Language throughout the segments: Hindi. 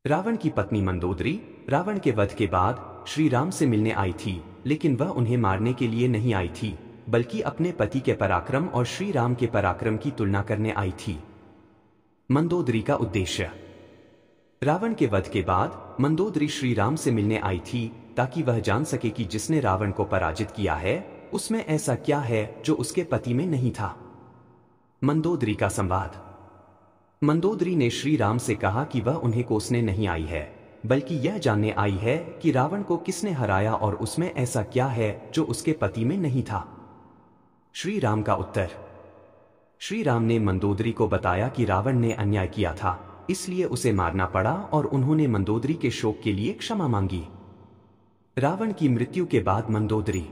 रावण की पत्नी मंदोदरी रावण के वध के बाद श्री राम से मिलने आई थी, लेकिन वह उन्हें मारने के लिए नहीं आई थी, बल्कि अपने पति के पराक्रम और श्री राम के पराक्रम की तुलना करने आई थी। मंदोदरी का उद्देश्य। रावण के वध के बाद मंदोदरी श्री राम से मिलने आई थी ताकि वह जान सके कि जिसने रावण को पराजित किया है उसमें ऐसा क्या है जो उसके पति में नहीं था। मंदोदरी का संवाद। मंदोदरी ने श्री राम से कहा कि वह उन्हें कोसने नहीं आई है, बल्कि यह जानने आई है कि रावण को किसने हराया और उसमें ऐसा क्या है जो उसके पति में नहीं था। श्री राम का उत्तर। श्री राम ने मंदोदरी को बताया कि रावण ने अन्याय किया था, इसलिए उसे मारना पड़ा और उन्होंने मंदोदरी के शोक के लिए क्षमा मांगी। रावण की मृत्यु के बाद मंदोदरी।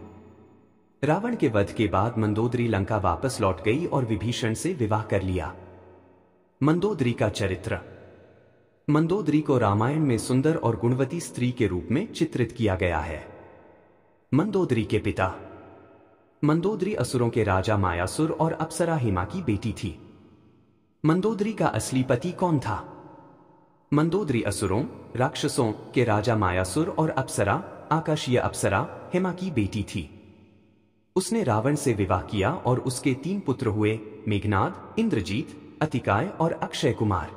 रावण के वध के बाद मंदोदरी लंका वापस लौट गई और विभीषण से विवाह कर लिया। मंदोदरी का चरित्र। मंदोदरी को रामायण में सुंदर और गुणवती स्त्री के रूप में चित्रित किया गया है। मंदोदरी के पिता। मंदोदरी असुरों के राजा मायासुर और अप्सरा हेमा की बेटी थी। मंदोदरी का असली पति कौन था? मंदोदरी असुरों, राक्षसों के राजा मायासुर और अप्सरा, आकाशीय अप्सरा हेमा की बेटी थी। उसने रावण से विवाह किया और उसके 3 पुत्र हुए, मेघनाद, इंद्रजीत, अतिकाय और अक्षय कुमार।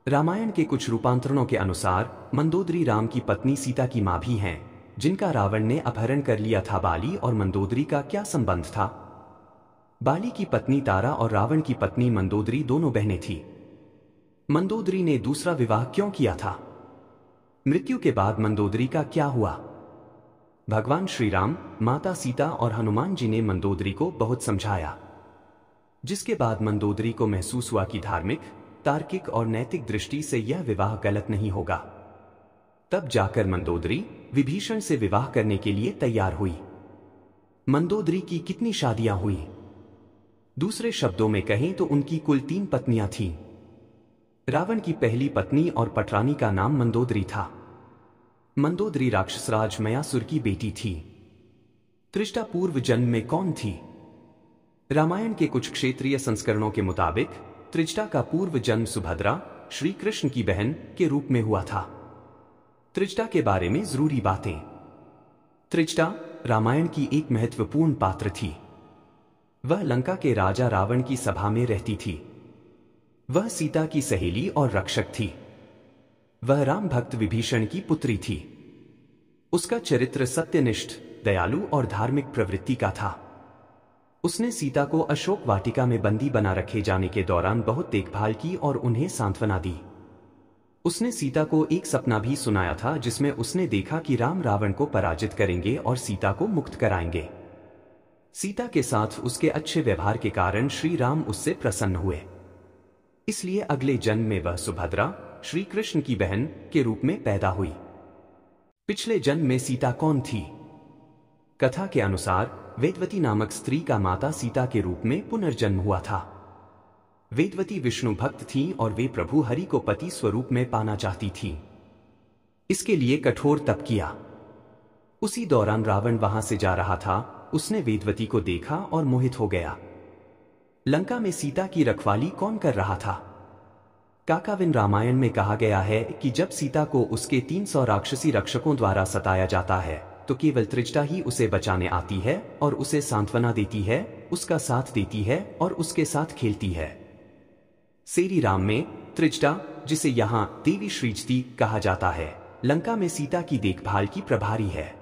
रामायण के कुछ रूपांतरणों के अनुसार मंदोदरी राम की पत्नी सीता की मां भी हैं, जिनका रावण ने अपहरण कर लिया था। बाली और मंदोदरी का क्या संबंध था? बाली की पत्नी तारा और रावण की पत्नी मंदोदरी दोनों बहनें थीं। मंदोदरी ने दूसरा विवाह क्यों किया था? मृत्यु के बाद मंदोदरी का क्या हुआ? भगवान श्री राम, माता सीता और हनुमान जी ने मंदोदरी को बहुत समझाया, जिसके बाद मंदोदरी को महसूस हुआ कि धार्मिक, तार्किक और नैतिक दृष्टि से यह विवाह गलत नहीं होगा। तब जाकर मंदोदरी विभीषण से विवाह करने के लिए तैयार हुई। मंदोदरी की कितनी शादियां हुई? दूसरे शब्दों में कहें तो उनकी कुल 3 पत्नियां थीं। रावण की पहली पत्नी और पटरानी का नाम मंदोदरी था। मंदोदरी राक्षसराज मयासुर की बेटी थी। त्रिष्टा पूर्व जन्म में कौन थी? रामायण के कुछ क्षेत्रीय संस्करणों के मुताबिक त्रिष्टा का पूर्व जन्म सुभद्रा, श्री कृष्ण की बहन के रूप में हुआ था। त्रिष्टा के बारे में जरूरी बातें। त्रिष्टा रामायण की एक महत्वपूर्ण पात्र थी। वह लंका के राजा रावण की सभा में रहती थी। वह सीता की सहेली और रक्षक थी। वह राम भक्त विभीषण की पुत्री थी। उसका चरित्र सत्यनिष्ठ, दयालु और धार्मिक प्रवृत्ति का था। उसने सीता को अशोक वाटिका में बंदी बना रखे जाने के दौरान बहुत देखभाल की और उन्हें सांत्वना दी। उसने सीता को एक सपना भी सुनाया था जिसमें उसने देखा कि राम रावण को पराजित करेंगे और सीता को मुक्त कराएंगे। सीता के साथ उसके अच्छे व्यवहार के कारण श्री राम उससे प्रसन्न हुए। इसलिए अगले जन्म में वह सुभद्रा, श्री कृष्ण की बहन के रूप में पैदा हुई। पिछले जन्म में सीता कौन थी? कथा के अनुसार वेदवती नामक स्त्री का माता सीता के रूप में पुनर्जन्म हुआ था। वेदवती विष्णु भक्त थीं और वे प्रभु हरि को पति स्वरूप में पाना चाहती थीं। इसके लिए कठोर तप किया। उसी दौरान रावण वहां से जा रहा था। उसने वेदवती को देखा और मोहित हो गया। लंका में सीता की रखवाली कौन कर रहा था? काकाविन रामायण में कहा गया है कि जब सीता को उसके 300 राक्षसी रक्षकों द्वारा सताया जाता है तो केवल त्रिष्टा ही उसे बचाने आती है और उसे सांत्वना देती है, उसका साथ देती है और उसके साथ खेलती है। श्री राम में त्रिष्टा, जिसे यहाँ देवी श्रीजती कहा जाता है, लंका में सीता की देखभाल की प्रभारी है।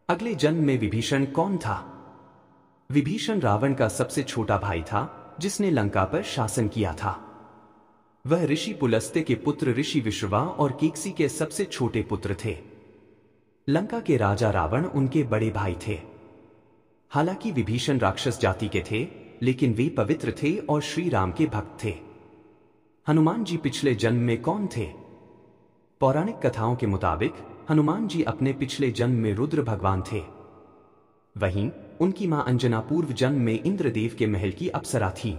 अगले जन्म में विभीषण कौन था? विभीषण रावण का सबसे छोटा भाई था जिसने लंका पर शासन किया था। वह ऋषि पुलस्त्य के पुत्र ऋषि विश्रवा और केकसी के सबसे छोटे पुत्र थे। लंका के राजा रावण उनके बड़े भाई थे। हालांकि विभीषण राक्षस जाति के थे, लेकिन वे पवित्र थे और श्री राम के भक्त थे। हनुमान जी पिछले जन्म में कौन थे? पौराणिक कथाओं के मुताबिक हनुमान जी अपने पिछले जन्म में रुद्र भगवान थे। वहीं उनकी मां अंजना पूर्व जन्म में इंद्रदेव के महल की अप्सरा थी।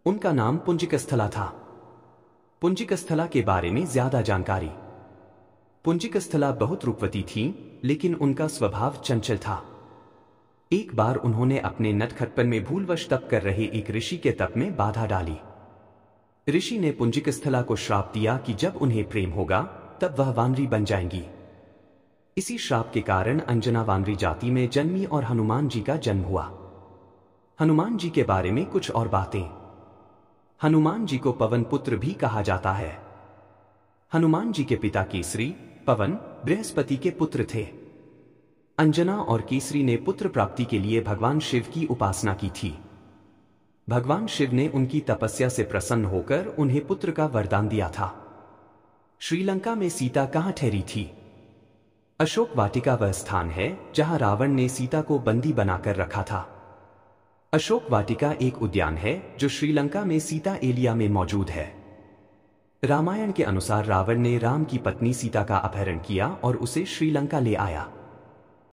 उनका नाम पुंजिकस्थला था। पुंजिकस्थला के बारे में ज्यादा जानकारी। पुंजिकस्थला बहुत रूपवती थीं, लेकिन उनका स्वभाव चंचल था। एक बार उन्होंने अपने नटखटपन में भूलवश तप कर रहे एक ऋषि के तप में बाधा डाली। ऋषि ने पुंजिकस्थला को श्राप दिया कि जब उन्हें प्रेम होगा तब वह वानरी बन जाएंगी। इसी श्राप के कारण अंजना वानरी जाति में जन्मी और हनुमान जी का जन्म हुआ। हनुमान जी के बारे में कुछ और बातें। हनुमान जी को पवन पुत्र भी कहा जाता है। हनुमान जी के पिता केसरी, पवन, बृहस्पति के पुत्र थे। अंजना और केसरी ने पुत्र प्राप्ति के लिए भगवान शिव की उपासना की थी। भगवान शिव ने उनकी तपस्या से प्रसन्न होकर उन्हें पुत्र का वरदान दिया था। श्रीलंका में सीता कहाँ ठहरी थी? अशोक वाटिका वह स्थान है जहां रावण ने सीता को बंदी बनाकर रखा था। अशोक वाटिका एक उद्यान है जो श्रीलंका में सीता एलिया में मौजूद है। रामायण के अनुसार रावण ने राम की पत्नी सीता का अपहरण किया और उसे श्रीलंका ले आया।